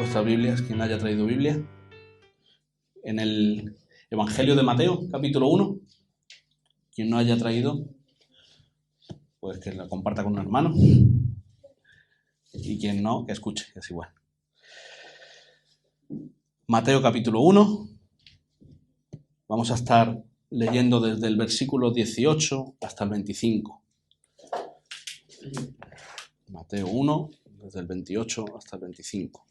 vuestras Biblias, quien haya traído Biblia, en el Evangelio de Mateo, capítulo 1. Quien no haya traído, pues que la comparta con un hermano. Y quien no, que escuche, es igual. Mateo capítulo 1. Vamos a estar leyendo desde el versículo 18 hasta el 25. Mateo 1, desde el 28 hasta el 25.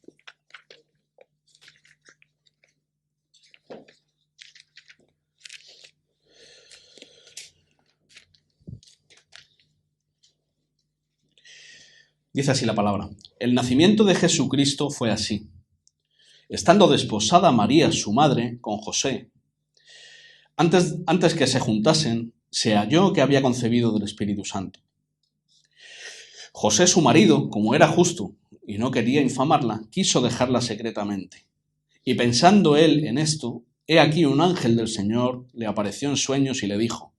Dice así la palabra. El nacimiento de Jesucristo fue así. Estando desposada María, su madre, con José, antes que se juntasen, se halló que había concebido del Espíritu Santo. José, su marido, como era justo y no quería infamarla, quiso dejarla secretamente. Y pensando él en esto, he aquí un ángel del Señor le apareció en sueños y le dijo: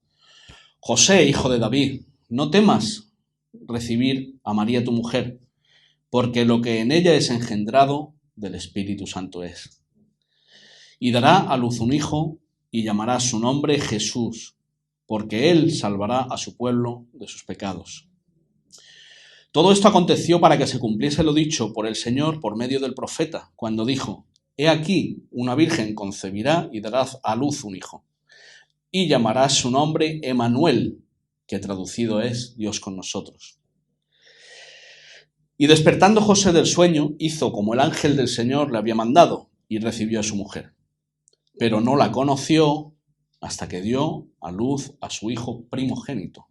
José, hijo de David, no temas recibir a María tu mujer, porque lo que en ella es engendrado del Espíritu Santo es. Y dará a luz un hijo y llamará su nombre Jesús, porque él salvará a su pueblo de sus pecados. Todo esto aconteció para que se cumpliese lo dicho por el Señor por medio del profeta, cuando dijo: He aquí, una virgen concebirá y dará a luz un hijo, y llamará su nombre Emmanuel, que traducido es Dios con nosotros. Y despertando José del sueño, hizo como el ángel del Señor le había mandado, y recibió a su mujer. Pero no la conoció hasta que dio a luz a su hijo primogénito,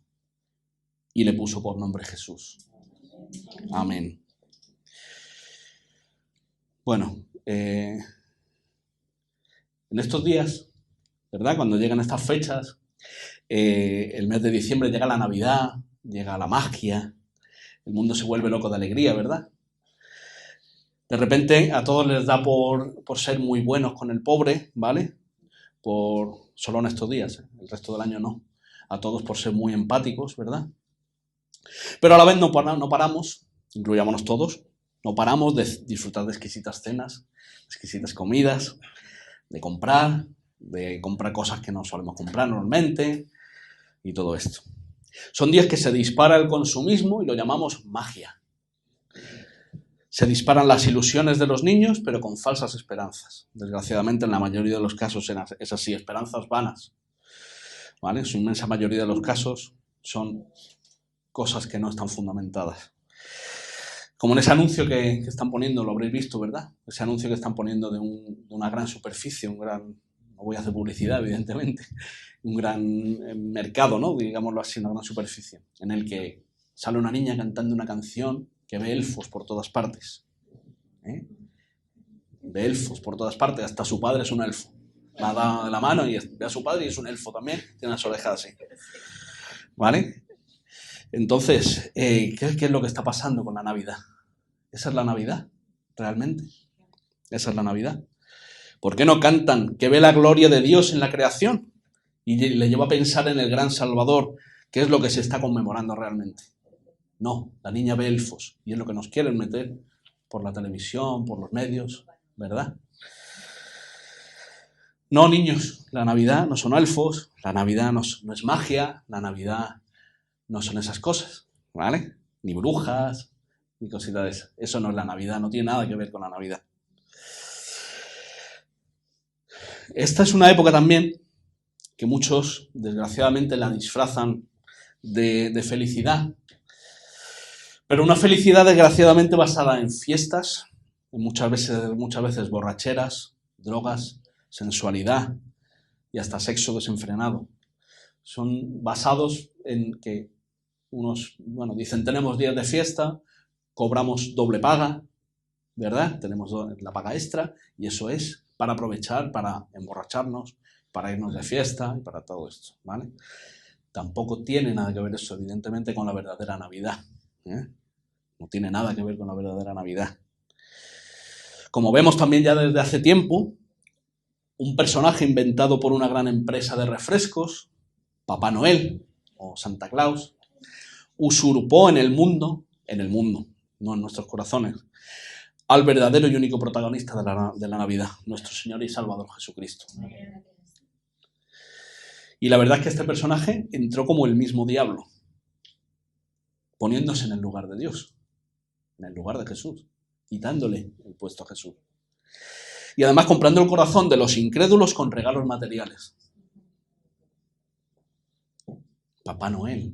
y le puso por nombre Jesús. Amén. Bueno, en estos días, ¿verdad? Cuando llegan estas fechas, el mes de diciembre llega la Navidad, llega la magia, el mundo se vuelve loco de alegría, ¿verdad? De repente a todos les da por ser muy buenos con el pobre, ¿vale? Solo en estos días, el resto del año no. A todos por ser muy empáticos, ¿verdad? Pero a la vez no paramos, incluyámonos todos, no paramos de disfrutar de exquisitas cenas, exquisitas comidas, de comprar cosas que no solemos comprar normalmente y todo esto. Son días que se dispara el consumismo y lo llamamos magia. Se disparan las ilusiones de los niños, pero con falsas esperanzas. Desgraciadamente, en la mayoría de los casos es así, esperanzas vanas. ¿Vale? En su inmensa mayoría de los casos son cosas que no están fundamentadas. Como en ese anuncio que están poniendo, lo habréis visto, ¿verdad? Ese anuncio que están poniendo de una gran superficie, no voy a hacer publicidad, evidentemente, un gran mercado, ¿no? Digámoslo así, una gran superficie, en el que sale una niña cantando una canción que ve elfos por todas partes. Ve elfos por todas partes, hasta su padre es un elfo. Va dada de la mano y ve a su padre y es un elfo también, tiene las orejas así. ¿Vale? Entonces, ¿qué es lo que está pasando con la Navidad? ¿Esa es la Navidad? ¿Realmente? ¿Esa es la Navidad? ¿Por qué no cantan que ve la gloria de Dios en la creación? Y le lleva a pensar en el gran Salvador, que es lo que se está conmemorando realmente. No, la niña ve elfos y es lo que nos quieren meter por la televisión, por los medios, ¿verdad? No, niños, la Navidad no son elfos, la Navidad no es magia, la Navidad no son esas cosas, ¿vale? Ni brujas, ni cositas de esas. Eso no es la Navidad, no tiene nada que ver con la Navidad. Esta es una época también que muchos, desgraciadamente, la disfrazan de felicidad. Pero una felicidad, desgraciadamente, basada en fiestas, en muchas veces borracheras, drogas, sensualidad y hasta sexo desenfrenado. Son basados en que dicen, tenemos días de fiesta, cobramos doble paga, ¿verdad? Tenemos la paga extra y eso es para aprovechar, para emborracharnos, para irnos de fiesta y para todo esto, ¿vale? Tampoco tiene nada que ver eso, evidentemente, con la verdadera Navidad, ¿eh? No tiene nada que ver con la verdadera Navidad. Como vemos también ya desde hace tiempo, un personaje inventado por una gran empresa de refrescos, Papá Noel o Santa Claus, usurpó en el mundo, no en nuestros corazones, al verdadero y único protagonista de la Navidad, nuestro Señor y Salvador Jesucristo. Y la verdad es que este personaje entró como el mismo diablo, poniéndose en el lugar de Dios, en el lugar de Jesús, quitándole el puesto a Jesús. Y además comprando el corazón de los incrédulos con regalos materiales. Papá Noel.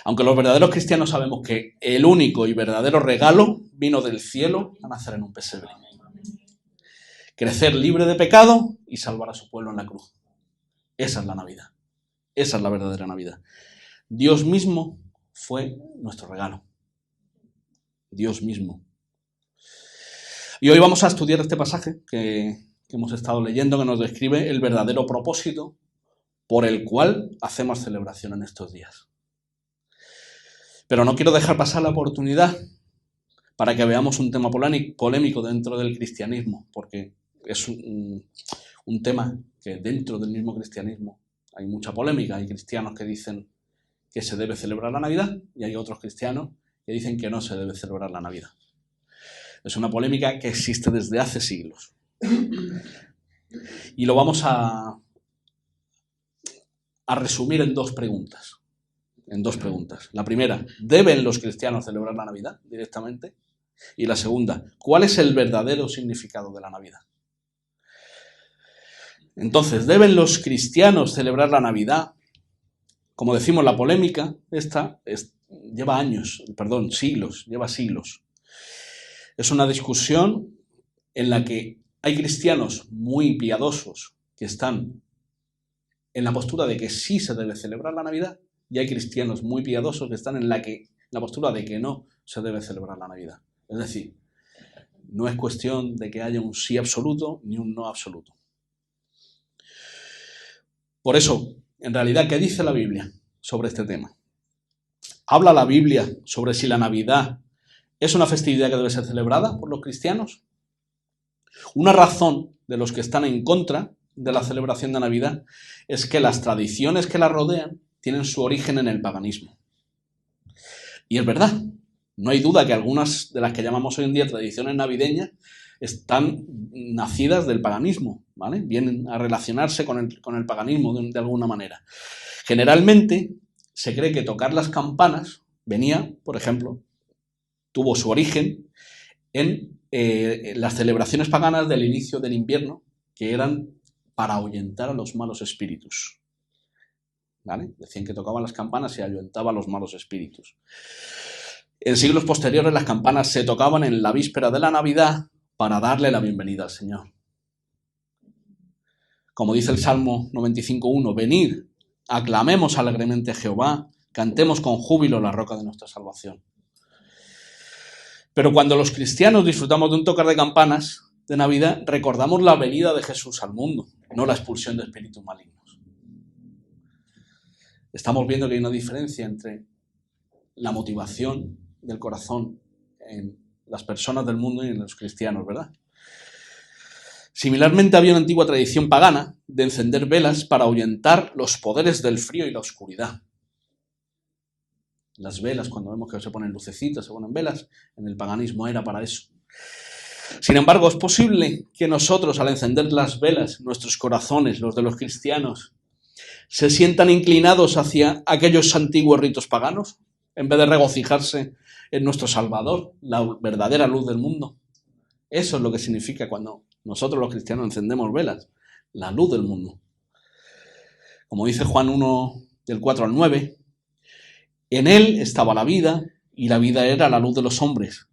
Aunque los verdaderos cristianos sabemos que el único y verdadero regalo vino del cielo a nacer en un pesebre. Crecer libre de pecado y salvar a su pueblo en la cruz. Esa es la Navidad. Esa es la verdadera Navidad. Dios mismo fue nuestro regalo. Dios mismo. Y hoy vamos a estudiar este pasaje que hemos estado leyendo, que nos describe el verdadero propósito por el cual hacemos celebración en estos días. Pero no quiero dejar pasar la oportunidad para que veamos un tema polémico dentro del cristianismo, porque es un tema que dentro del mismo cristianismo hay mucha polémica. Hay cristianos que dicen que se debe celebrar la Navidad y hay otros cristianos que dicen que no se debe celebrar la Navidad. Es una polémica que existe desde hace siglos. Y lo vamos a resumir en dos preguntas. La primera, ¿deben los cristianos celebrar la Navidad directamente? Y la segunda, ¿cuál es el verdadero significado de la Navidad? Entonces, ¿deben los cristianos celebrar la Navidad? Como decimos, la polémica esta lleva siglos. Es una discusión en la que hay cristianos muy piadosos que están en la postura de que sí se debe celebrar la Navidad y hay cristianos muy piadosos que están en la postura de que no se debe celebrar la Navidad. Es decir, no es cuestión de que haya un sí absoluto ni un no absoluto. Por eso, en realidad, ¿qué dice la Biblia sobre este tema? ¿Habla la Biblia sobre si la Navidad es una festividad que debe ser celebrada por los cristianos? Una razón de los que están en contra de la celebración de Navidad es que las tradiciones que la rodean tienen su origen en el paganismo. Y es verdad, no hay duda que algunas de las que llamamos hoy en día tradiciones navideñas están nacidas del paganismo, ¿vale? Vienen a relacionarse con el paganismo de alguna manera. Generalmente se cree que tocar las campanas por ejemplo, tuvo su origen en las celebraciones paganas del inicio del invierno, que eran para ahuyentar a los malos espíritus. ¿Vale? Decían que tocaban las campanas y ahuyentaba a los malos espíritus. En siglos posteriores las campanas se tocaban en la víspera de la Navidad para darle la bienvenida al Señor. Como dice el Salmo 95:1, venid, aclamemos alegremente a Jehová, cantemos con júbilo la roca de nuestra salvación. Pero cuando los cristianos disfrutamos de un tocar de campanas de Navidad, recordamos la venida de Jesús al mundo, no la expulsión de espíritus malignos. Estamos viendo que hay una diferencia entre la motivación del corazón en las personas del mundo y en los cristianos, ¿verdad? Similarmente, había una antigua tradición pagana de encender velas para ahuyentar los poderes del frío y la oscuridad. Las velas, cuando vemos que se ponen lucecitas, se ponen velas, en el paganismo era para eso. Sin embargo, es posible que nosotros, al encender las velas, nuestros corazones, los de los cristianos, se sientan inclinados hacia aquellos antiguos ritos paganos, en vez de regocijarse en nuestro Salvador, la verdadera luz del mundo. Eso es lo que significa cuando nosotros los cristianos encendemos velas, la luz del mundo. Como dice Juan 1, del 4 al 9, en él estaba la vida, y la vida era la luz de los hombres.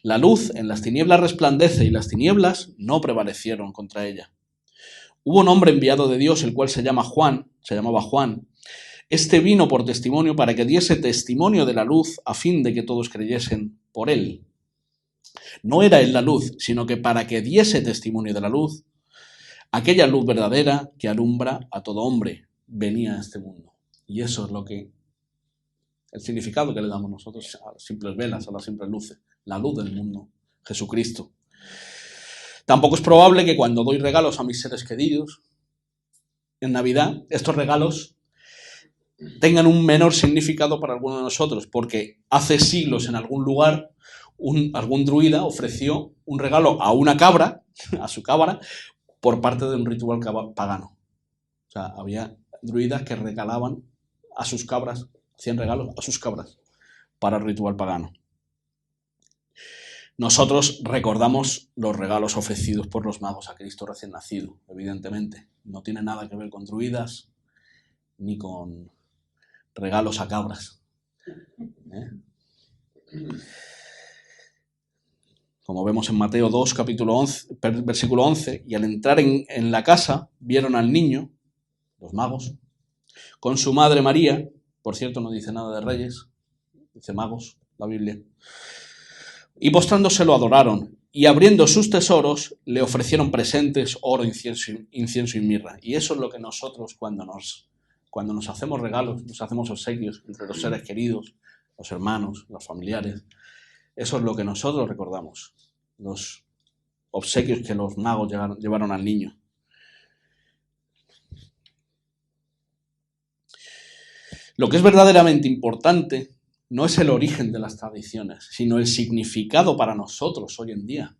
La luz en las tinieblas resplandece, y las tinieblas no prevalecieron contra ella. Hubo un hombre enviado de Dios, el cual se llamaba Juan. Este vino por testimonio para que diese testimonio de la luz, a fin de que todos creyesen por él. No era él la luz, sino que para que diese testimonio de la luz, aquella luz verdadera que alumbra a todo hombre, venía a este mundo. Y eso es el significado que le damos nosotros a las simples velas, a las simples luces, la luz del mundo, Jesucristo. Tampoco es probable que cuando doy regalos a mis seres queridos en Navidad, estos regalos tengan un menor significado para alguno de nosotros, porque hace siglos en algún lugar algún druida ofreció un regalo a una cabra, a su cabra, por parte de un ritual pagano. O sea, había druidas que regalaban a sus cabras, hacían regalos a sus cabras para el ritual pagano. Nosotros recordamos los regalos ofrecidos por los magos a Cristo recién nacido, evidentemente. No tiene nada que ver con druidas ni con regalos a cabras. Como vemos en Mateo 2, capítulo 11, versículo 11, y al entrar en la casa vieron al niño, los magos, con su madre María, por cierto no dice nada de reyes, dice magos, la Biblia, y postrándose lo adoraron, y abriendo sus tesoros le ofrecieron presentes, oro, incienso y mirra. Y eso es lo que nosotros cuando nos hacemos regalos, nos hacemos obsequios entre los seres queridos, los hermanos, los familiares, eso es lo que nosotros recordamos, los obsequios que los magos llevaron al niño. Lo que es verdaderamente importante no es el origen de las tradiciones, sino el significado para nosotros hoy en día,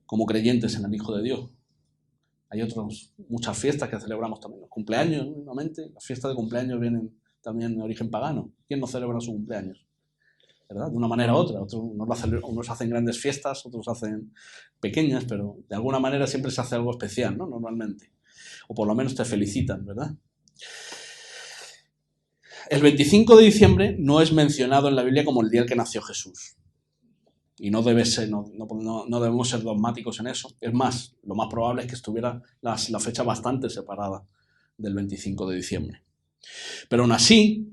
como creyentes en el Hijo de Dios. Hay muchas fiestas que celebramos también, los cumpleaños, nuevamente, las fiestas de cumpleaños vienen también de origen pagano. ¿Quién no celebra su cumpleaños? ¿Verdad? De una manera u otra. Unos hacen grandes fiestas, otros hacen pequeñas, pero de alguna manera siempre se hace algo especial, ¿no? Normalmente. O por lo menos te felicitan, ¿verdad? El 25 de diciembre no es mencionado en la Biblia como el día en que nació Jesús. Y no debemos ser dogmáticos en eso. Es más, lo más probable es que estuviera la fecha bastante separada del 25 de diciembre. Pero aún así,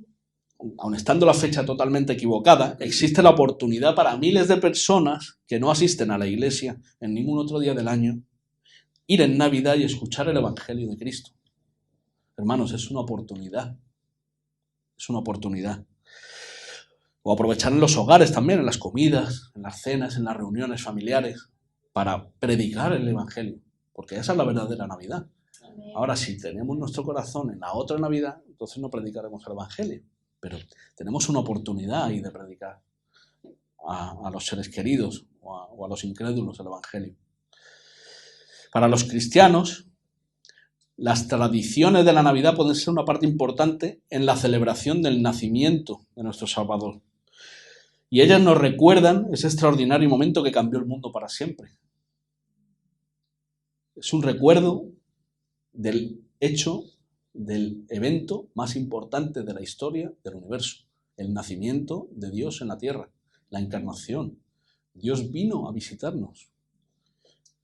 aun estando la fecha totalmente equivocada, existe la oportunidad para miles de personas que no asisten a la iglesia en ningún otro día del año, ir en Navidad y escuchar el Evangelio de Cristo. Hermanos, es una oportunidad. Es una oportunidad. O aprovechar en los hogares también, en las comidas, en las cenas, en las reuniones familiares, para predicar el Evangelio. Porque esa es la verdadera Navidad. Ahora, si tenemos nuestro corazón en la otra Navidad, entonces no predicaremos el Evangelio. Pero tenemos una oportunidad ahí de predicar a los seres queridos o a los incrédulos el Evangelio. Para los cristianos, las tradiciones de la Navidad pueden ser una parte importante en la celebración del nacimiento de nuestro Salvador. Y ellas nos recuerdan ese extraordinario momento que cambió el mundo para siempre. Es un recuerdo del hecho, del evento más importante de la historia del universo, el nacimiento de Dios en la tierra, la encarnación. Dios vino a visitarnos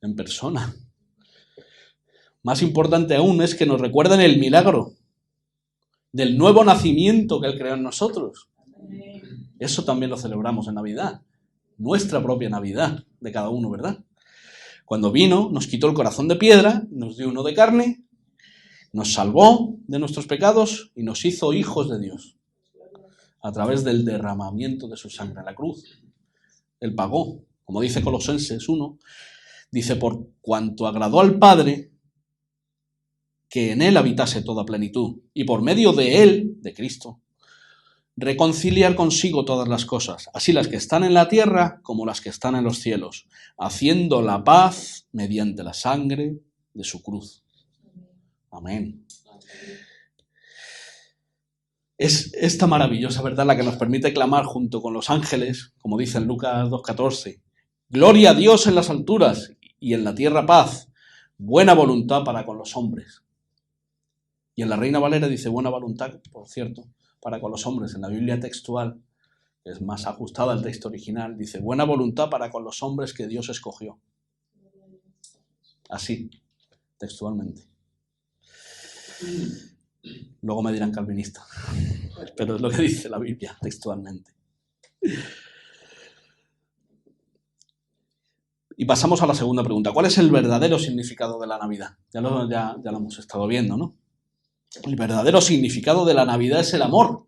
en persona. Más importante aún es que nos recuerden el milagro del nuevo nacimiento que Él creó en nosotros. Eso también lo celebramos en Navidad, nuestra propia Navidad de cada uno, ¿verdad? Cuando vino, nos quitó el corazón de piedra, nos dio uno de carne, nos salvó de nuestros pecados y nos hizo hijos de Dios a través del derramamiento de su sangre en la cruz. Él pagó, como dice Colosenses 1, dice, por cuanto agradó al Padre que en Él habitase toda plenitud y por medio de Él, de Cristo, reconciliar consigo todas las cosas, así las que están en la tierra como las que están en los cielos, haciendo la paz mediante la sangre de su cruz. Amén. Es esta maravillosa verdad la que nos permite clamar junto con los ángeles, como dice en Lucas 2:14, gloria a Dios en las alturas y en la tierra paz, buena voluntad para con los hombres. Y en la Reina Valera dice buena voluntad, por cierto, para con los hombres. En la Biblia textual, que es más ajustada al texto original, dice buena voluntad para con los hombres que Dios escogió. Así, textualmente. Luego me dirán calvinista, pero es lo que dice la Biblia textualmente. Y pasamos a la segunda pregunta. ¿Cuál es el verdadero significado de la Navidad? Ya lo hemos estado viendo, ¿no? El verdadero significado de la Navidad es el amor.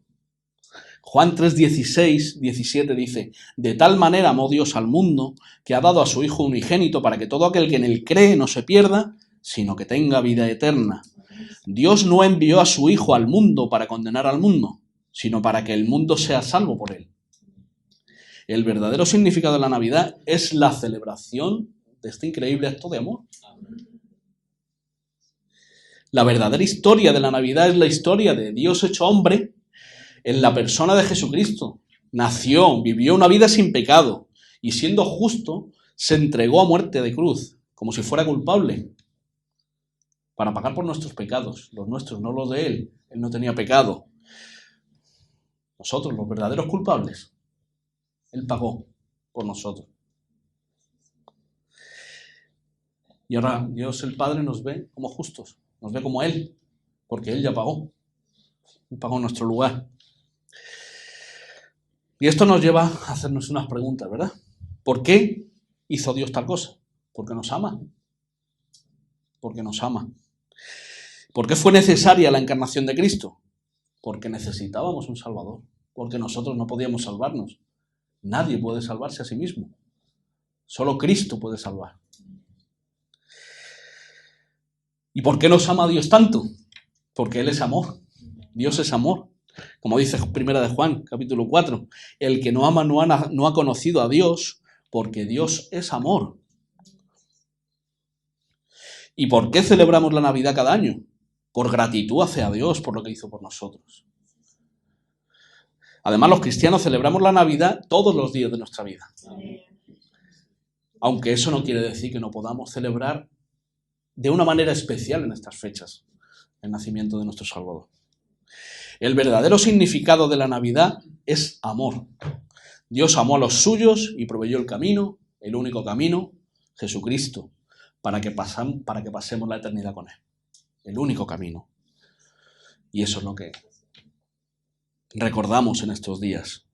Juan 3:16, 17 dice, de tal manera amó Dios al mundo que ha dado a su Hijo unigénito para que todo aquel que en él cree no se pierda, sino que tenga vida eterna. Dios no envió a su Hijo al mundo para condenar al mundo, sino para que el mundo sea salvo por él. El verdadero significado de la Navidad es la celebración de este increíble acto de amor. La verdadera historia de la Navidad es la historia de Dios hecho hombre en la persona de Jesucristo. Nació, vivió una vida sin pecado y siendo justo se entregó a muerte de cruz, como si fuera culpable, para pagar por nuestros pecados, los nuestros, no los de Él. Él no tenía pecado. Nosotros, los verdaderos culpables, Él pagó por nosotros. Y ahora Dios el Padre nos ve como justos, nos ve como Él, porque Él ya pagó. Él pagó en nuestro lugar. Y esto nos lleva a hacernos unas preguntas, ¿verdad? ¿Por qué hizo Dios tal cosa? Porque nos ama. Porque nos ama. ¿Por qué fue necesaria la encarnación de Cristo? Porque necesitábamos un Salvador. Porque nosotros no podíamos salvarnos. Nadie puede salvarse a sí mismo. Solo Cristo puede salvar. ¿Y por qué nos ama Dios tanto? Porque Él es amor. Dios es amor. Como dice 1 de Juan, capítulo 4. El que no ama no ha conocido a Dios, porque Dios es amor. ¿Y por qué celebramos la Navidad cada año? Por gratitud hacia Dios por lo que hizo por nosotros. Además, los cristianos celebramos la Navidad todos los días de nuestra vida. Aunque eso no quiere decir que no podamos celebrar de una manera especial en estas fechas el nacimiento de nuestro Salvador. El verdadero significado de la Navidad es amor. Dios amó a los suyos y proveyó el camino, el único camino, Jesucristo, para que pasemos la eternidad con Él. El único camino. Y eso es lo que recordamos en estos días.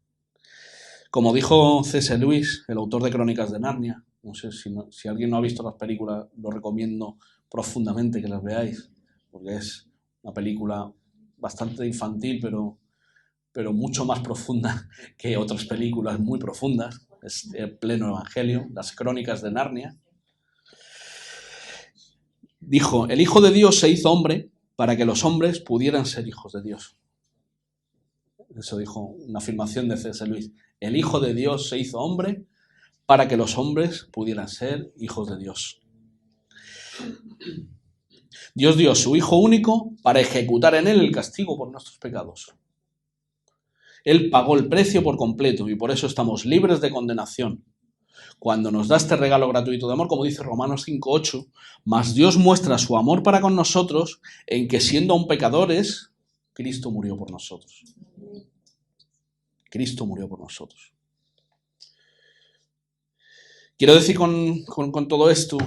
Como dijo C.S. Lewis, el autor de Crónicas de Narnia, no sé si alguien no ha visto las películas, lo recomiendo profundamente que las veáis, porque es una película bastante infantil, pero mucho más profunda que otras películas muy profundas. Es el pleno evangelio, las Crónicas de Narnia. Dijo, el Hijo de Dios se hizo hombre para que los hombres pudieran ser hijos de Dios. Eso dijo una afirmación de C.S. Lewis. El Hijo de Dios se hizo hombre para que los hombres pudieran ser hijos de Dios. Dios dio a su Hijo único para ejecutar en Él el castigo por nuestros pecados. Él pagó el precio por completo y por eso estamos libres de condenación. Cuando nos da este regalo gratuito de amor, como dice Romanos 5:8, mas Dios muestra su amor para con nosotros en que siendo aún pecadores, Cristo murió por nosotros. Cristo murió por nosotros. Quiero decir con todo esto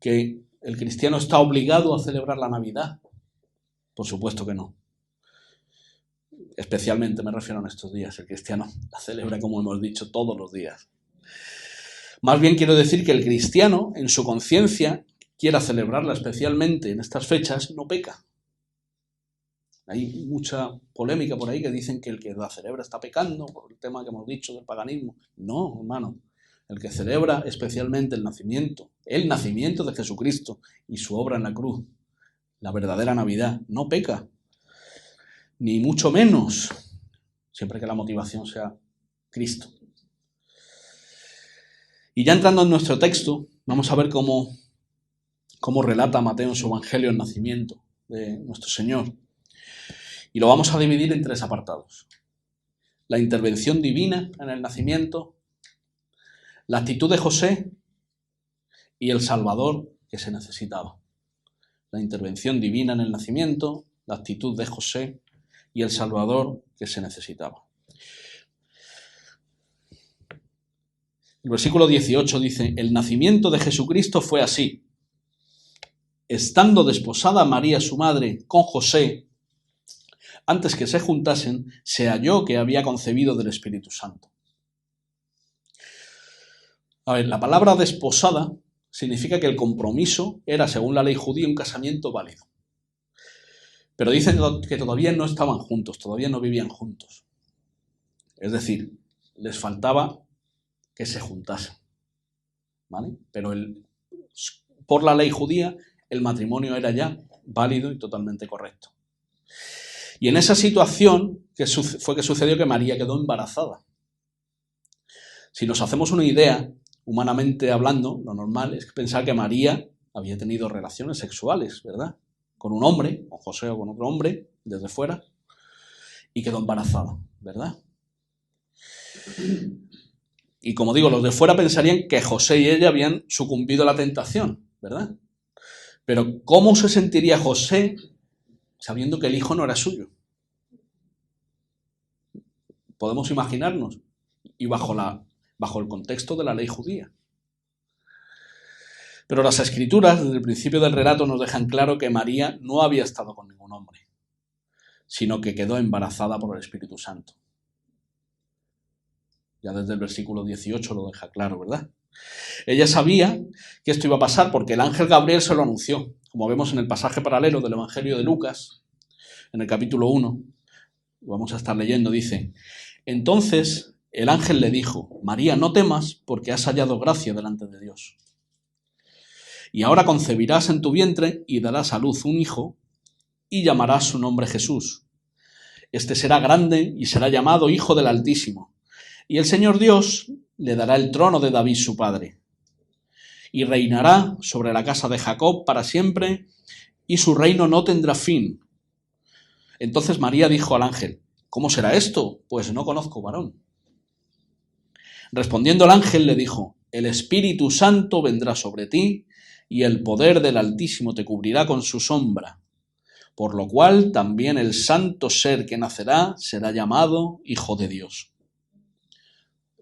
que el cristiano está obligado a celebrar la Navidad. Por supuesto que no. Especialmente me refiero en estos días. El cristiano la celebra, como hemos dicho, todos los días. Más bien quiero decir que el cristiano, en su conciencia, quiera celebrarla especialmente en estas fechas, no peca. Hay mucha polémica por ahí que dicen que el que la celebra está pecando por el tema que hemos dicho del paganismo. No, hermano. El que celebra especialmente el nacimiento de Jesucristo y su obra en la cruz, la verdadera Navidad, no peca. Ni mucho menos, siempre que la motivación sea Cristo. Y ya entrando en nuestro texto, vamos a ver cómo relata Mateo en su Evangelio el nacimiento de nuestro Señor. Y lo vamos a dividir en 3 apartados. La intervención divina en el nacimiento, la actitud de José y el Salvador que se necesitaba. La intervención divina en el nacimiento, la actitud de José y el Salvador que se necesitaba. El versículo 18 dice, el nacimiento de Jesucristo fue así. Estando desposada María, su madre, con José, antes que se juntasen, se halló que había concebido del Espíritu Santo. A ver, la palabra desposada significa que el compromiso era, según la ley judía, un casamiento válido. Pero dicen que todavía no estaban juntos, todavía no vivían juntos. Es decir, les faltaba que se juntasen. ¿Vale? Pero por la ley judía, el matrimonio era ya válido y totalmente correcto. Y en esa situación fue que sucedió que María quedó embarazada. Si nos hacemos una idea, humanamente hablando, lo normal es pensar que María había tenido relaciones sexuales, ¿verdad? Con un hombre, con José o con otro hombre, desde fuera, y quedó embarazada, ¿verdad? Y como digo, los de fuera pensarían que José y ella habían sucumbido a la tentación, ¿verdad? Pero ¿cómo se sentiría José sabiendo que el hijo no era suyo? Podemos imaginarnos, y bajo el contexto de la ley judía. Pero las Escrituras, desde el principio del relato, nos dejan claro que María no había estado con ningún hombre, sino que quedó embarazada por el Espíritu Santo. Ya desde el versículo 18 lo deja claro, ¿verdad? Ella sabía que esto iba a pasar porque el ángel Gabriel se lo anunció, como vemos en el pasaje paralelo del Evangelio de Lucas, en el capítulo 1, vamos a estar leyendo, dice: entonces el ángel le dijo: María, no temas, porque has hallado gracia delante de Dios. Y ahora concebirás en tu vientre y darás a luz un hijo, y llamarás su nombre Jesús. Este será grande y será llamado Hijo del Altísimo. Y el Señor Dios le dará el trono de David su padre. Y reinará sobre la casa de Jacob para siempre, y su reino no tendrá fin. Entonces María dijo al ángel: ¿cómo será esto? Pues no conozco varón. Respondiendo el ángel le dijo: el Espíritu Santo vendrá sobre ti, y el poder del Altísimo te cubrirá con su sombra. Por lo cual también el santo ser que nacerá será llamado Hijo de Dios.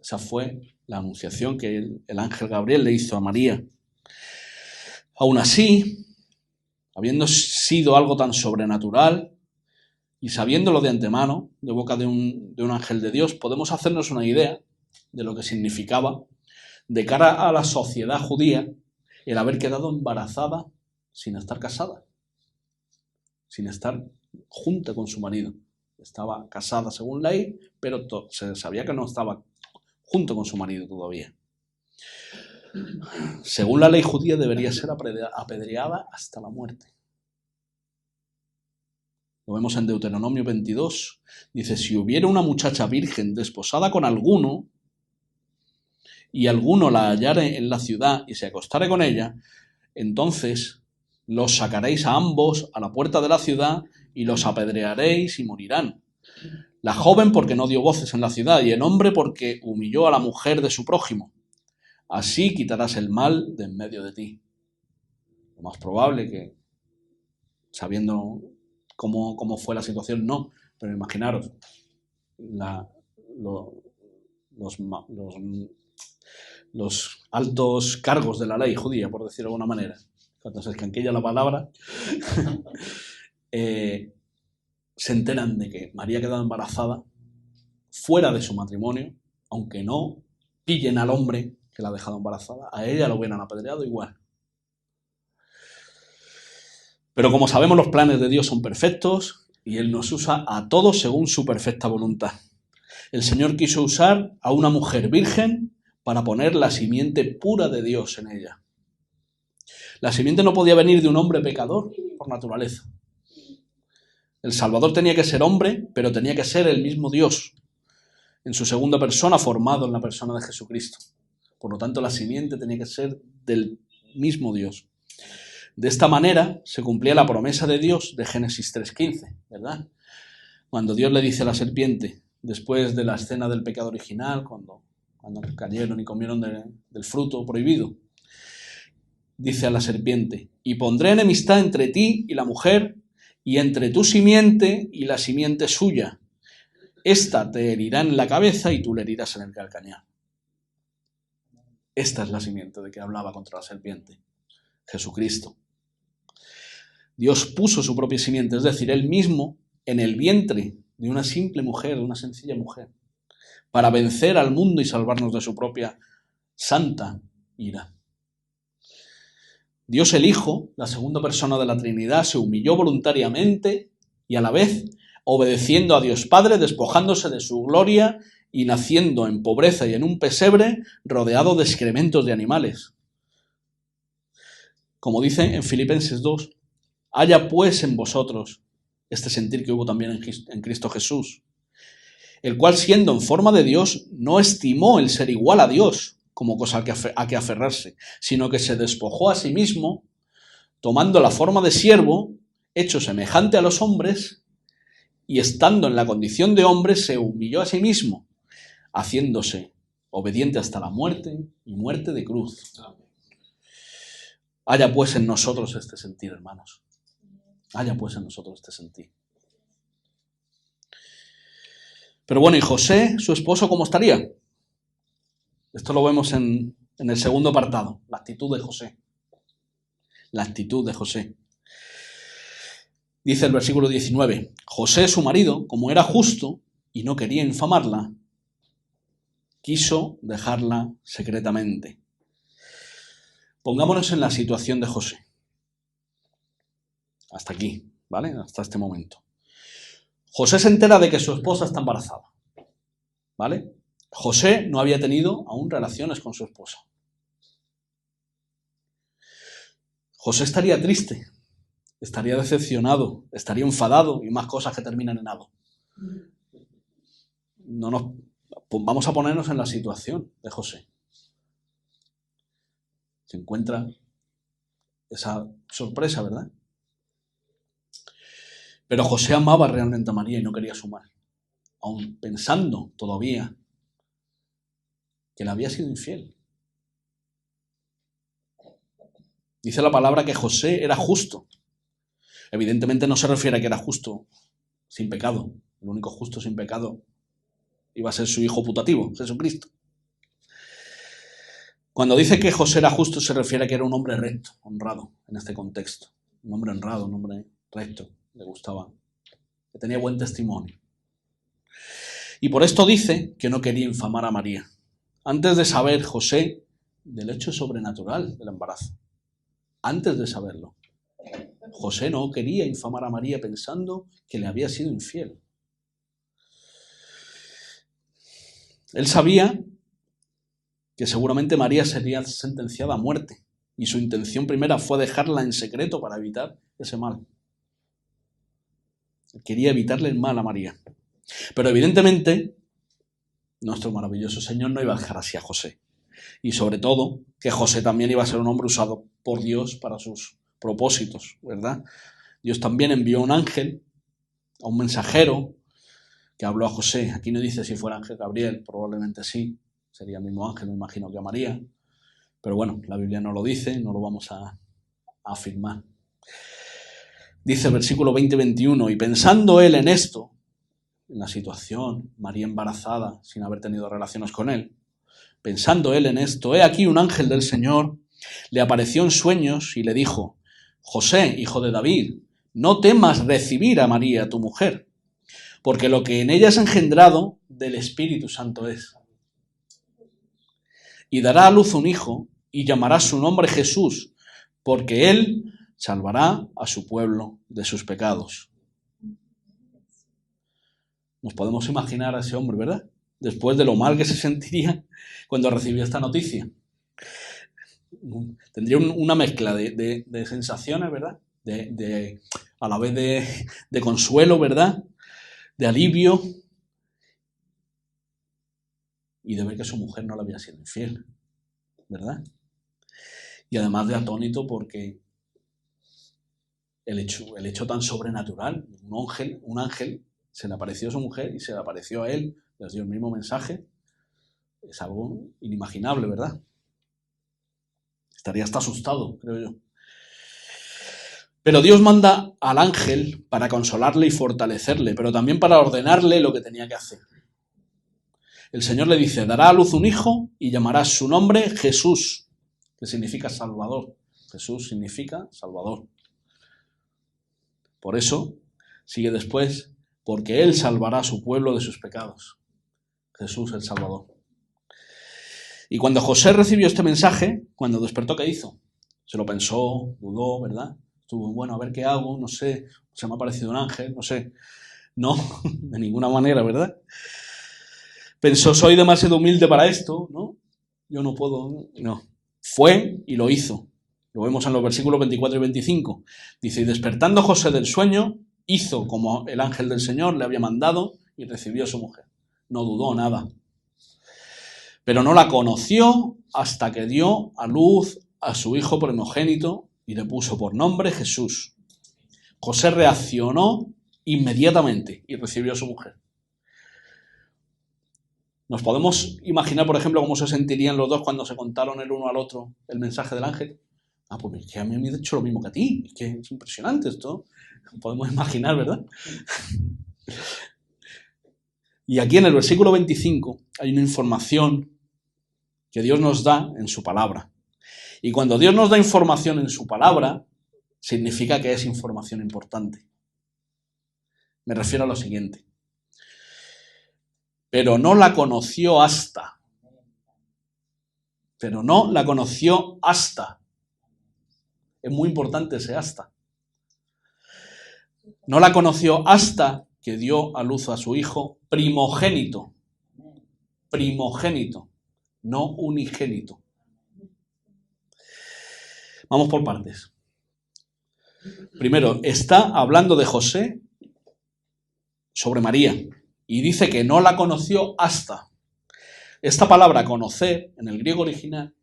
Esa fue la anunciación que el ángel Gabriel le hizo a María. Aún así, habiendo sido algo tan sobrenatural y sabiéndolo de antemano, de boca de un ángel de Dios, podemos hacernos una idea de lo que significaba de cara a la sociedad judía el haber quedado embarazada sin estar casada, sin estar junta con su marido. Estaba casada según ley, pero se sabía que no estaba junto con su marido todavía. Según la ley judía debería ser apedreada hasta la muerte. Lo vemos en Deuteronomio 22. Dice: si hubiera una muchacha virgen desposada con alguno, y alguno la hallare en la ciudad y se acostare con ella, entonces los sacaréis a ambos a la puerta de la ciudad y los apedrearéis y morirán. La joven porque no dio voces en la ciudad, y el hombre porque humilló a la mujer de su prójimo. Así quitarás el mal de en medio de ti. Lo más probable que, sabiendo cómo fue la situación, no, pero imaginaros los altos cargos de la ley judía, por decirlo de alguna manera, cuando se escanquilla la palabra, se enteran de que María ha quedado embarazada fuera de su matrimonio, aunque no pillen al hombre que la ha dejado embarazada, a ella lo hubieran apedreado igual. Pero como sabemos, los planes de Dios son perfectos y Él nos usa a todos según su perfecta voluntad. El Señor quiso usar a una mujer virgen para poner la simiente pura de Dios en ella. La simiente no podía venir de un hombre pecador por naturaleza. El Salvador tenía que ser hombre, pero tenía que ser el mismo Dios, en su segunda persona, formado en la persona de Jesucristo. Por lo tanto, la simiente tenía que ser del mismo Dios. De esta manera se cumplía la promesa de Dios de Génesis 3:15, ¿verdad? Cuando Dios le dice a la serpiente, después de la escena del pecado original, cuando cayeron y comieron del fruto prohibido, dice a la serpiente: y pondré enemistad entre ti y la mujer, y entre tu simiente y la simiente suya. Esta te herirá en la cabeza y tú le herirás en el calcañar. Esta es la simiente de que hablaba contra la serpiente, Jesucristo. Dios puso su propia simiente, es decir, Él mismo, en el vientre de una simple mujer, de una sencilla mujer, para vencer al mundo y salvarnos de su propia santa ira. Dios el Hijo, la segunda persona de la Trinidad, se humilló voluntariamente y a la vez obedeciendo a Dios Padre, despojándose de su gloria y naciendo en pobreza y en un pesebre rodeado de excrementos de animales. Como dice en Filipenses 2, haya pues en vosotros este sentir que hubo también en Cristo Jesús, el cual siendo en forma de Dios no estimó el ser igual a Dios como cosa a que aferrarse, sino que se despojó a sí mismo, tomando la forma de siervo, hecho semejante a los hombres, y estando en la condición de hombre se humilló a sí mismo, haciéndose obediente hasta la muerte y muerte de cruz. Haya pues en nosotros este sentir, hermanos. Haya pues en nosotros este sentir. Pero bueno, ¿y José, su esposo, cómo estaría? Esto lo vemos en el segundo apartado, la actitud de José. La actitud de José. Dice el versículo 19, José, su marido, como era justo y no quería infamarla, quiso dejarla secretamente. Pongámonos en la situación de José. Hasta aquí, ¿vale? Hasta este momento. José se entera de que su esposa está embarazada, ¿vale? José no había tenido aún relaciones con su esposa. José estaría triste, estaría decepcionado, estaría enfadado y más cosas que terminan en ado. Vamos a ponernos en la situación de José. Se encuentra esa sorpresa, ¿verdad? Pero José amaba realmente a María y no quería su mal, aun pensando todavía que le había sido infiel. Dice la palabra que José era justo. Evidentemente no se refiere a que era justo sin pecado. El único justo sin pecado iba a ser su hijo putativo, Jesucristo. Cuando dice que José era justo se refiere a que era un hombre recto, honrado en este contexto. Un hombre honrado, un hombre recto, le gustaba, que tenía buen testimonio. Y por esto dice que no quería infamar a María, antes de saber José del hecho sobrenatural del embarazo. Antes de saberlo. José no quería infamar a María pensando que le había sido infiel. Él sabía que seguramente María sería sentenciada a muerte y su intención primera fue dejarla en secreto para evitar ese mal. Él quería evitarle el mal a María. Pero evidentemente nuestro maravilloso Señor no iba a dejar así a José. Y sobre todo que José también iba a ser un hombre usado por Dios para sus propósitos, ¿verdad? Dios también envió un ángel, a un mensajero, que habló a José. Aquí no dice si fuera ángel Gabriel, probablemente sí, sería el mismo ángel, me imagino que a María. Pero bueno, la Biblia no lo dice, no lo vamos a afirmar. Dice el versículo 20-21, y pensando él en esto, en la situación, María embarazada sin haber tenido relaciones con él, pensando él en esto, he aquí un ángel del Señor le apareció en sueños y le dijo, José, hijo de David, no temas recibir a María, tu mujer, porque lo que en ella es engendrado del Espíritu Santo es. Y dará a luz un hijo y llamará su nombre Jesús, porque él salvará a su pueblo de sus pecados. Nos podemos imaginar a ese hombre, ¿verdad? Después de lo mal que se sentiría cuando recibió esta noticia. Tendría una mezcla de sensaciones, ¿verdad? A la vez de consuelo, ¿verdad? De alivio y de ver que su mujer no le había sido infiel, ¿verdad? Y además de atónito porque el hecho tan sobrenatural, un ángel se le apareció a su mujer y se le apareció a él, les dio el mismo mensaje, es algo inimaginable, ¿verdad? Estaría hasta asustado, creo yo. Pero Dios manda al ángel para consolarle y fortalecerle, pero también para ordenarle lo que tenía que hacer. El Señor le dice, dará a luz un hijo y llamará su nombre Jesús, que significa Salvador. Jesús significa Salvador. Por eso, sigue después, porque Él salvará a su pueblo de sus pecados. Jesús el Salvador. Y cuando José recibió este mensaje, cuando despertó, ¿qué hizo? Se lo pensó, dudó, ¿verdad? Estuvo, bueno, a ver qué hago, no sé, se me ha parecido un ángel, no sé. No, de ninguna manera, ¿verdad? Pensó, soy demasiado humilde para esto, ¿no? Yo no puedo, no. Fue y lo hizo. Lo vemos en los versículos 24 y 25. Dice, y despertando José del sueño, hizo como el ángel del Señor le había mandado y recibió a su mujer. no dudó nada. Pero no la conoció hasta que dio a luz a su hijo primogénito y le puso por nombre Jesús. José reaccionó inmediatamente y recibió a su mujer. ¿Nos podemos imaginar, por ejemplo, cómo se sentirían los dos cuando se contaron el uno al otro el mensaje del ángel? Pues es que a mí me ha hecho lo mismo que a ti. Es que es impresionante esto. Podemos imaginar, ¿verdad? Y aquí en el versículo 25 hay una información que Dios nos da en su palabra. Y cuando Dios nos da información en su palabra, significa que es información importante. Me refiero a lo siguiente. Pero no la conoció hasta. Pero no la conoció hasta. Es muy importante ese hasta. No la conoció hasta que dio a luz a su hijo primogénito. Primogénito, no unigénito. Vamos por partes. Primero, está hablando de José sobre María y dice que no la conoció hasta. Esta palabra conocer, en el griego original,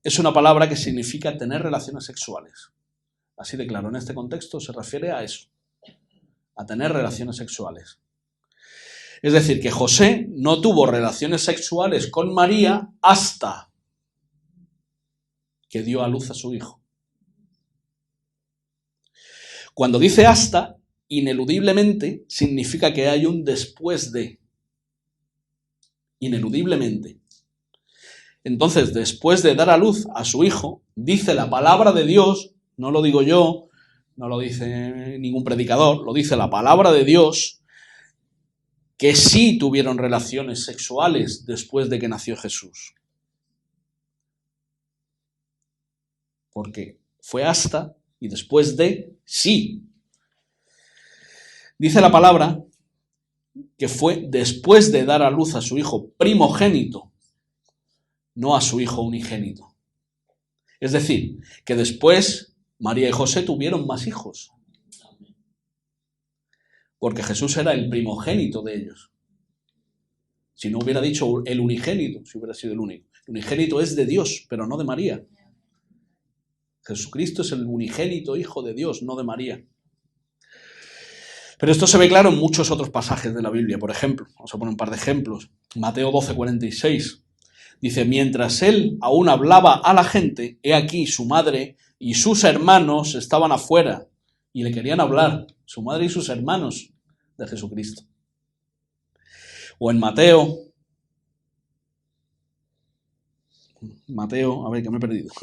es una palabra que significa tener relaciones sexuales. Así de claro, en este contexto se refiere a eso, a tener relaciones sexuales. Es decir, que José no tuvo relaciones sexuales con María hasta que dio a luz a su hijo. Cuando dice hasta, ineludiblemente significa que hay un después de. Ineludiblemente. Entonces, después de dar a luz a su hijo, dice la palabra de Dios, no lo digo yo, no lo dice ningún predicador, lo dice la palabra de Dios, que sí tuvieron relaciones sexuales después de que nació Jesús. Porque fue hasta y después de sí. Dice la palabra que fue después de dar a luz a su hijo primogénito, no a su hijo unigénito. Es decir, que después María y José tuvieron más hijos. Porque Jesús era el primogénito de ellos. Si no hubiera dicho el unigénito, si hubiera sido el único. El unigénito es de Dios, pero no de María. Jesucristo es el unigénito hijo de Dios, no de María. Pero esto se ve claro en muchos otros pasajes de la Biblia. Por ejemplo, vamos a poner un par de ejemplos. Mateo 12:46. Dice, mientras él aún hablaba a la gente, he aquí su madre y sus hermanos estaban afuera y le querían hablar. Su madre y sus hermanos de Jesucristo. O en Mateo, a ver, que me he perdido.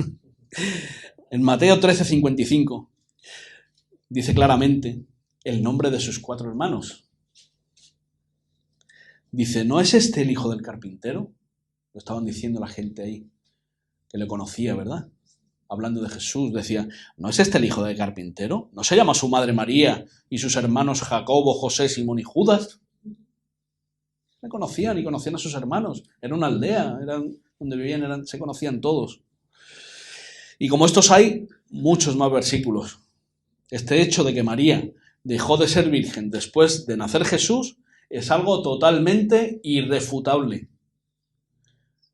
En Mateo 13:55 dice claramente el nombre de sus 4 hermanos. Dice, ¿no es este el hijo del carpintero? Lo estaban diciendo la gente ahí, que le conocía, ¿verdad? Hablando de Jesús, decía, ¿no es este el hijo del carpintero? ¿No se llama su madre María y sus hermanos Jacobo, José, Simón y Judas? Le conocían y conocían a sus hermanos. Era una aldea, eran donde vivían, se conocían todos. Y como estos hay muchos más versículos. Este hecho de que María dejó de ser virgen después de nacer Jesús es algo totalmente irrefutable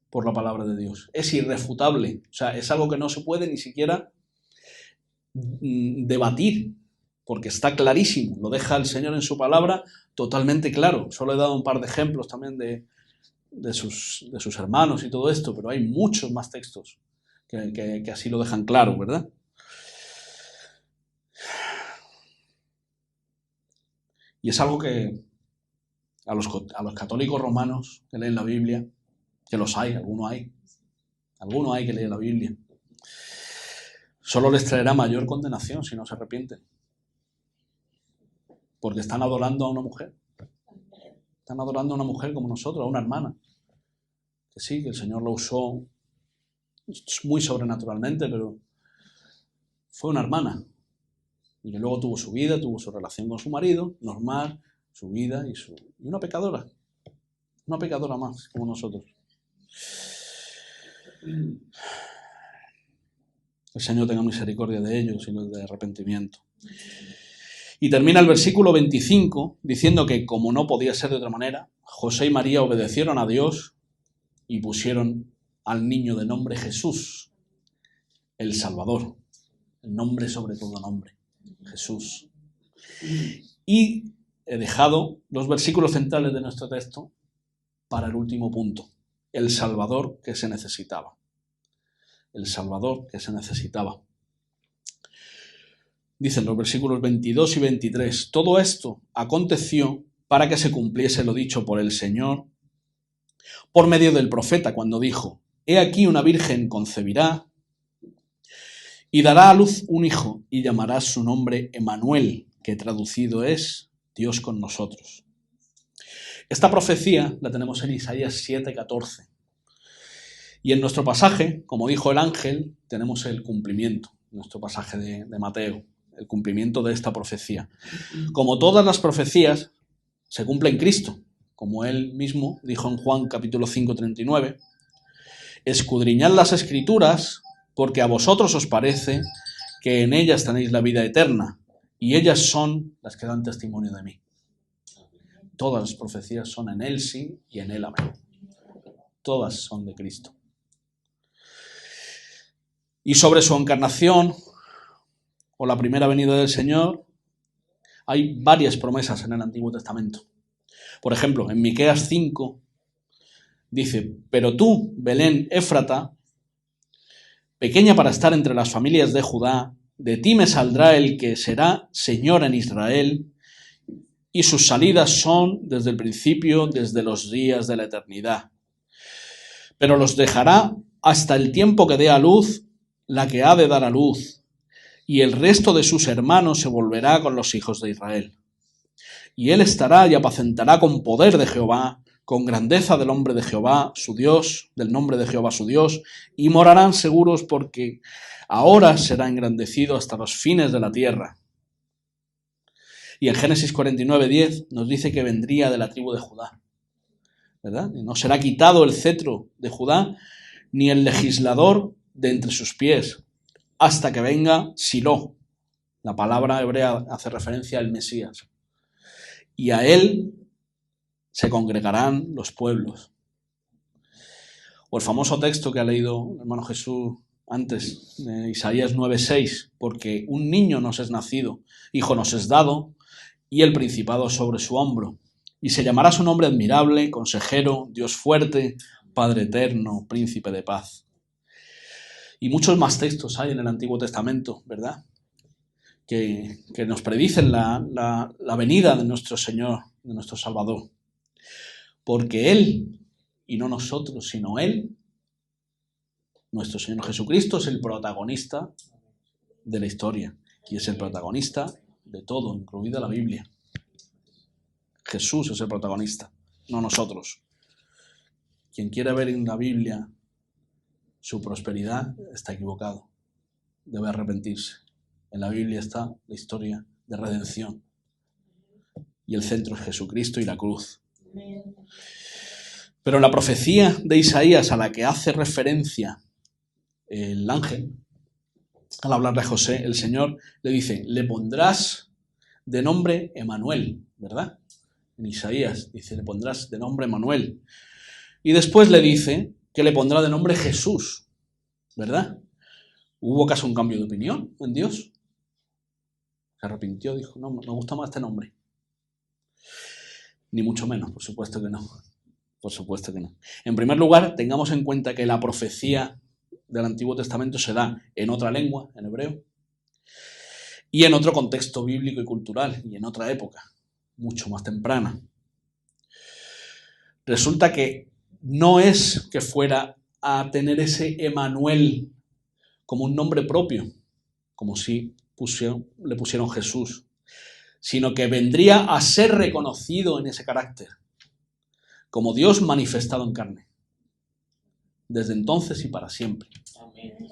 por la palabra de Dios. Es irrefutable. O sea, es algo que no se puede ni siquiera debatir, porque está clarísimo. Lo deja el Señor en su palabra totalmente claro. Solo he dado un par de ejemplos también de sus hermanos y todo esto, pero hay muchos más textos que así lo dejan claro, ¿verdad? Y es algo que a los católicos romanos que leen la Biblia, que los hay, algunos hay que leen la Biblia, solo les traerá mayor condenación si no se arrepienten. Porque están adorando a una mujer. Están adorando a una mujer como nosotros, a una hermana. Que sí, que el Señor la usó muy sobrenaturalmente, pero fue una hermana. Y que luego tuvo su vida, tuvo su relación con su marido, normal, su vida y una pecadora. Una pecadora más, como nosotros. El Señor tenga misericordia de ellos y los de arrepentimiento. Y termina el versículo 25 diciendo que, como no podía ser de otra manera, José y María obedecieron a Dios y pusieron al niño de nombre Jesús, el Salvador, el nombre sobre todo nombre, Jesús. Y he dejado los versículos centrales de nuestro texto para el último punto, el Salvador que se necesitaba. El Salvador que se necesitaba. Dicen los versículos 22 y 23, todo esto aconteció para que se cumpliese lo dicho por el Señor por medio del profeta cuando dijo, he aquí una virgen concebirá y dará a luz un hijo y llamará su nombre Emmanuel, que traducido es Dios con nosotros. Esta profecía la tenemos en Isaías 7:14. Y en nuestro pasaje, como dijo el ángel, tenemos el cumplimiento, nuestro pasaje de Mateo, el cumplimiento de esta profecía. Como todas las profecías, se cumple en Cristo, como él mismo dijo en Juan capítulo 5:39, escudriñad las Escrituras, porque a vosotros os parece que en ellas tenéis la vida eterna, y ellas son las que dan testimonio de mí. Todas las profecías son en él sí y en él amén. Todas son de Cristo. Y sobre su encarnación, o la primera venida del Señor, hay varias promesas en el Antiguo Testamento. Por ejemplo, en Miqueas 5 dice, pero tú, Belén Éfrata, pequeña para estar entre las familias de Judá, de ti me saldrá el que será Señor en Israel, y sus salidas son desde el principio, desde los días de la eternidad. Pero los dejará hasta el tiempo que dé a luz la que ha de dar a luz, y el resto de sus hermanos se volverá con los hijos de Israel. Y él estará y apacentará con poder de Jehová, con grandeza del nombre de Jehová, su Dios, del nombre de Jehová, su Dios, y morarán seguros porque ahora será engrandecido hasta los fines de la tierra. Y en Génesis 49:10 nos dice que vendría de la tribu de Judá, ¿verdad? Y no será quitado el cetro de Judá, ni el legislador de entre sus pies, hasta que venga Silo. La palabra hebrea hace referencia al Mesías. Y a él se congregarán los pueblos. O el famoso texto que ha leído el hermano Jesús antes, de Isaías 9:6, porque un niño nos es nacido, hijo nos es dado, y el principado sobre su hombro. Y se llamará su nombre admirable, consejero, Dios fuerte, Padre eterno, príncipe de paz. Y muchos más textos hay en el Antiguo Testamento, ¿verdad? Que nos predicen la venida de nuestro Señor, de nuestro Salvador. Porque Él, y no nosotros, sino Él, nuestro Señor Jesucristo, es el protagonista de la historia. Y es el protagonista de todo, incluida la Biblia. Jesús es el protagonista, no nosotros. Quien quiera ver en la Biblia su prosperidad está equivocado. Debe arrepentirse. En la Biblia está la historia de redención. Y el centro es Jesucristo y la cruz. Pero la profecía de Isaías a la que hace referencia el ángel, al hablarle a José, el Señor le dice, le pondrás de nombre Emmanuel, ¿verdad? En Isaías dice, le pondrás de nombre Emmanuel. Y después le dice que le pondrá de nombre Jesús, ¿verdad? ¿Hubo acaso un cambio de opinión en Dios? Se arrepintió, dijo, no, me gusta más este nombre. Ni mucho menos, por supuesto que no. Por supuesto que no. En primer lugar, tengamos en cuenta que la profecía del Antiguo Testamento se da en otra lengua, en hebreo, y en otro contexto bíblico y cultural, y en otra época, mucho más temprana. Resulta que no es que fuera a tener ese Emmanuel como un nombre propio, como si le pusieron Jesús, sino que vendría a ser reconocido en ese carácter, como Dios manifestado en carne, desde entonces y para siempre.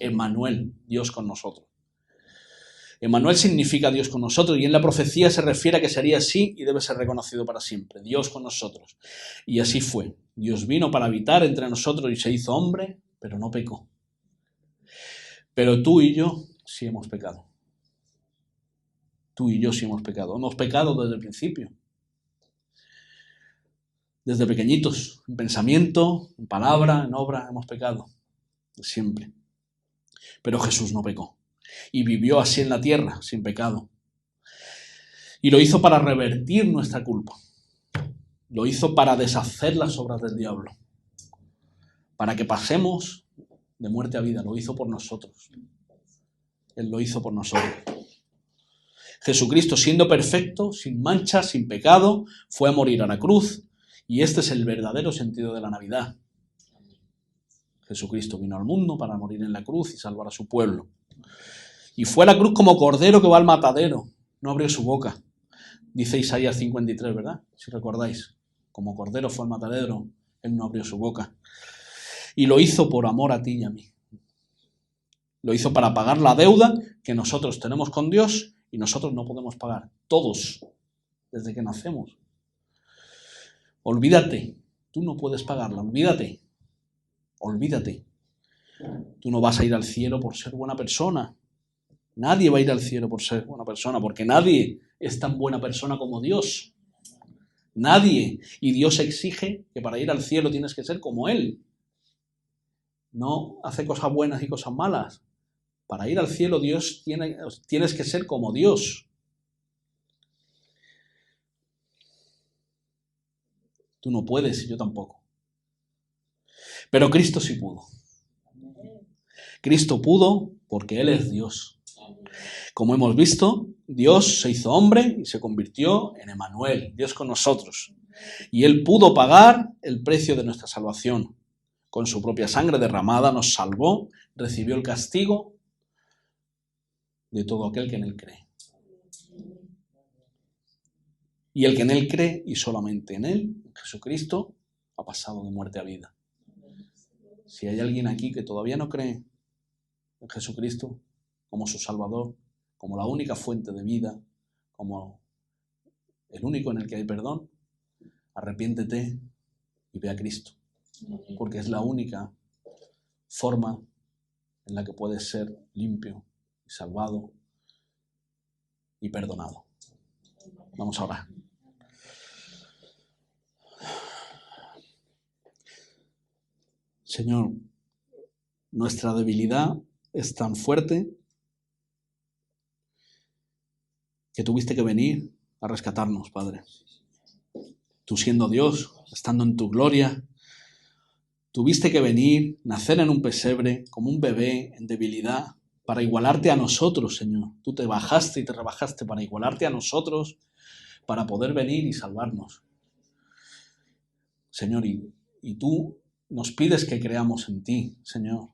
Emmanuel, Dios con nosotros. Emmanuel significa Dios con nosotros y en la profecía se refiere a que sería así y debe ser reconocido para siempre, Dios con nosotros. Y así fue. Dios vino para habitar entre nosotros y se hizo hombre, pero no pecó. Pero tú y yo sí hemos pecado. Tú y yo sí hemos pecado. Hemos pecado desde el principio. Desde pequeñitos, en pensamiento, en palabra, en obra, hemos pecado. Siempre. Pero Jesús no pecó. Y vivió así en la tierra, sin pecado. Y lo hizo para revertir nuestra culpa. Lo hizo para deshacer las obras del diablo. Para que pasemos de muerte a vida. Lo hizo por nosotros. Él lo hizo por nosotros. Jesucristo, siendo perfecto, sin mancha, sin pecado, fue a morir a la cruz. Y este es el verdadero sentido de la Navidad. Jesucristo vino al mundo para morir en la cruz y salvar a su pueblo. Y fue a la cruz como cordero que va al matadero. No abrió su boca. Dice Isaías 53, ¿verdad? Si recordáis. Como cordero fue al matadero, él no abrió su boca. Y lo hizo por amor a ti y a mí. Lo hizo para pagar la deuda que nosotros tenemos con Dios y nosotros no podemos pagar. Todos, desde que nacemos. Olvídate. Tú no puedes pagarla. Olvídate. Olvídate. Tú no vas a ir al cielo por ser buena persona. Nadie va a ir al cielo por ser buena persona, porque nadie es tan buena persona como Dios. Nadie. Y Dios exige que para ir al cielo tienes que ser como Él. No hace cosas buenas y cosas malas. Para ir al cielo tienes que ser como Dios. Tú no puedes y yo tampoco. Pero Cristo sí pudo. Cristo pudo porque Él es Dios. Como hemos visto, Dios se hizo hombre y se convirtió en Emmanuel, Dios con nosotros. Y Él pudo pagar el precio de nuestra salvación. Con su propia sangre derramada nos salvó, recibió el castigo de todo aquel que en Él cree. Y el que en Él cree, y solamente en Él, en Jesucristo, ha pasado de muerte a vida. Si hay alguien aquí que todavía no cree en Jesucristo como su Salvador, como la única fuente de vida, como el único en el que hay perdón, arrepiéntete y ve a Cristo, porque es la única forma en la que puedes ser limpio y salvado y perdonado. Vamos a orar. Señor, nuestra debilidad es tan fuerte que tuviste que venir a rescatarnos, Padre. Tú siendo Dios, estando en tu gloria, tuviste que venir, nacer en un pesebre, como un bebé, en debilidad, para igualarte a nosotros, Señor. Tú te bajaste y te rebajaste para igualarte a nosotros, para poder venir y salvarnos. Señor, y tú nos pides que creamos en ti, Señor.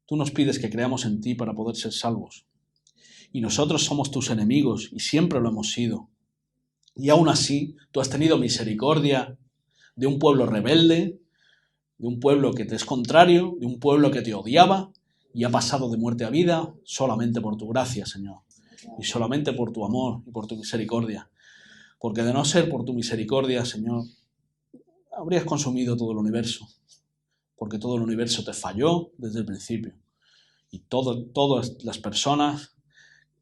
Tú nos pides que creamos en ti para poder ser salvos. Y nosotros somos tus enemigos y siempre lo hemos sido. Y aún así, tú has tenido misericordia de un pueblo rebelde, de un pueblo que te es contrario, de un pueblo que te odiaba y ha pasado de muerte a vida solamente por tu gracia, Señor. Y solamente por tu amor y por tu misericordia. Porque de no ser por tu misericordia, Señor, habrías consumido todo el universo. Porque todo el universo te falló desde el principio. Y todas las personas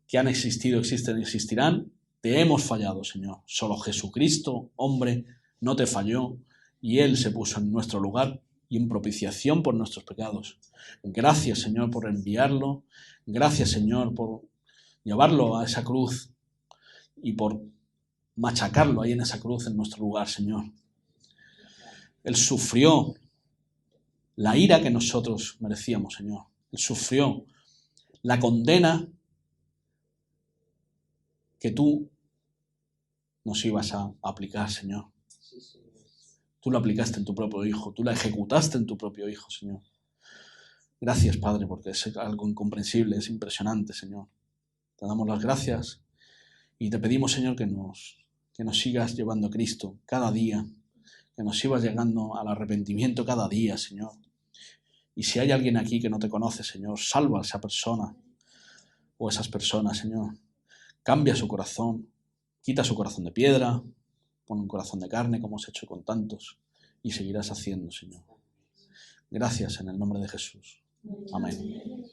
que han existido, existen y existirán, te hemos fallado, Señor. Solo Jesucristo, hombre, no te falló y Él se puso en nuestro lugar y en propiciación por nuestros pecados. Gracias, Señor, por enviarlo. Gracias, Señor, por llevarlo a esa cruz y por machacarlo ahí en esa cruz en nuestro lugar, Señor. Él sufrió la ira que nosotros merecíamos, Señor. Él sufrió la condena que tú nos ibas a aplicar, Señor. Tú la aplicaste en tu propio Hijo, tú la ejecutaste en tu propio Hijo, Señor. Gracias, Padre, porque es algo incomprensible, es impresionante, Señor. Te damos las gracias y te pedimos, Señor, que nos sigas llevando a Cristo cada día, que nos sigas llegando al arrepentimiento cada día, Señor. Y si hay alguien aquí que no te conoce, Señor, salva a esa persona o esas personas, Señor. Cambia su corazón, quita su corazón de piedra, pon un corazón de carne como has hecho con tantos y seguirás haciendo, Señor. Gracias en el nombre de Jesús. Amén.